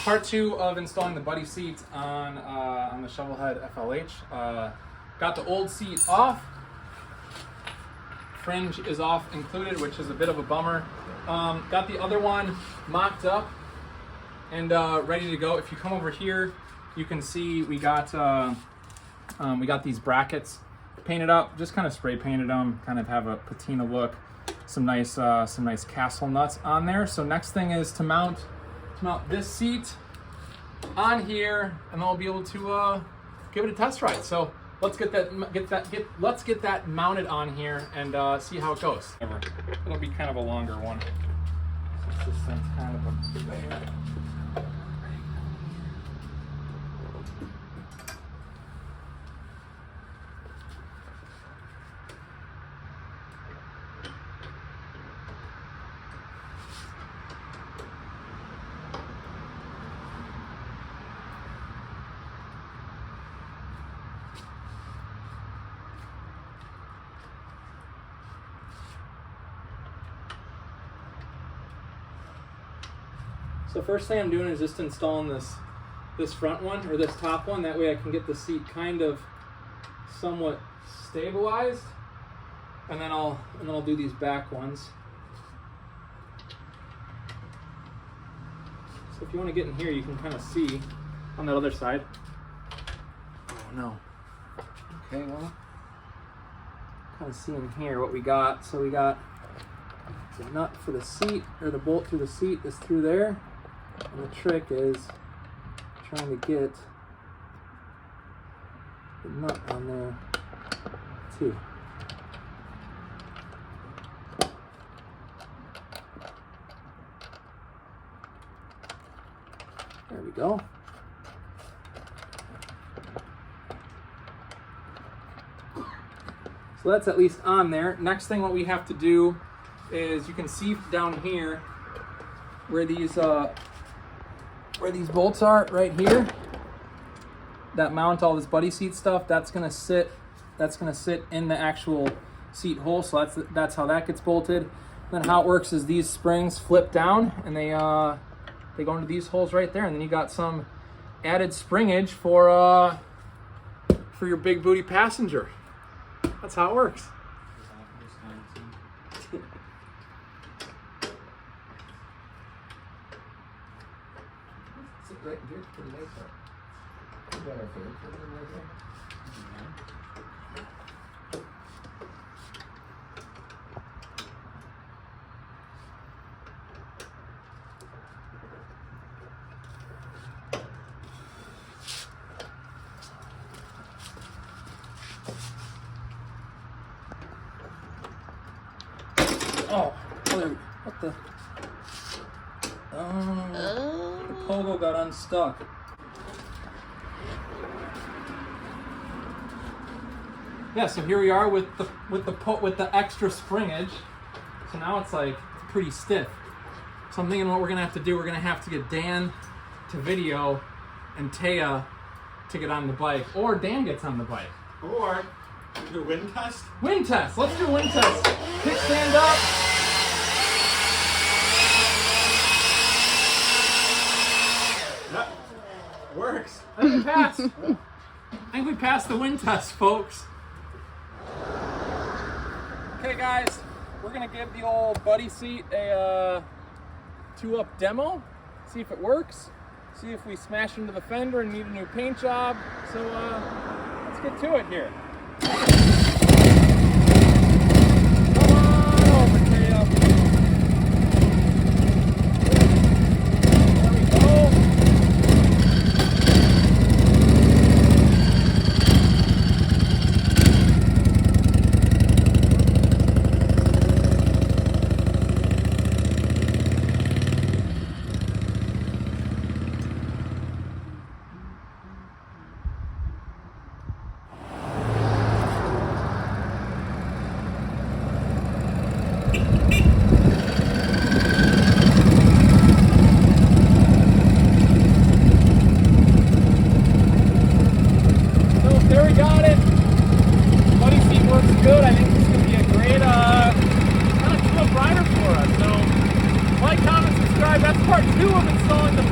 part 2 of installing the buddy seat on the Shovelhead FLH. Got the old seat off. Fringe is off included, which is a bit of a bummer. Got the other one mocked up and ready to go. If you come over here, you can see we got these brackets painted up. Just kind of spray painted them, kind of have a patina look. Some nice castle nuts on there. So next thing is to mount this seat on here, and then we'll be able to give it a test ride. So let's get that mounted on here and see how it goes. It'll be kind of a longer one. Since this thing's kind of a bear. So first thing I'm doing is just installing this front one, or this top one. That way I can get the seat kind of somewhat stabilized, and then I'll do these back ones. So if you want to get in here, you can kind of see on that other side. Oh no. Okay, well, kind of see in here what we got. So we got the nut for the seat, or the bolt through the seat is through there. And the trick is trying to get the nut on there too. There we go. So that's at least on there. Next thing what we have to do is, you can see down here where these bolts are right here that mount all this buddy seat stuff. That's gonna sit in the actual seat hole. So that's how that gets bolted. Then how it works is these springs flip down and they go into these holes right there, and then you got some added springage for your big booty passenger. That's how it works. Right here, pretty nice. You got our favorite right there. Oh, what the? Oh, the pogo got unstuck. Yeah, so here we are with the extra springage. So now it's like pretty stiff. So I'm thinking what we're gonna have to do. We're gonna have to get Dan to video and Taya to get on the bike, or Dan gets on the bike. Or do a wind test? Wind test. Let's do a wind test. Kickstand up. That works. I think we passed. I think we passed the wind test, folks. Okay, guys, we're gonna give the old buddy seat a 2-up demo. See if it works. See if we smash into the fender and need a new paint job. So let's get to it here. Come on over, Taya. There we go. Part 2 of installing the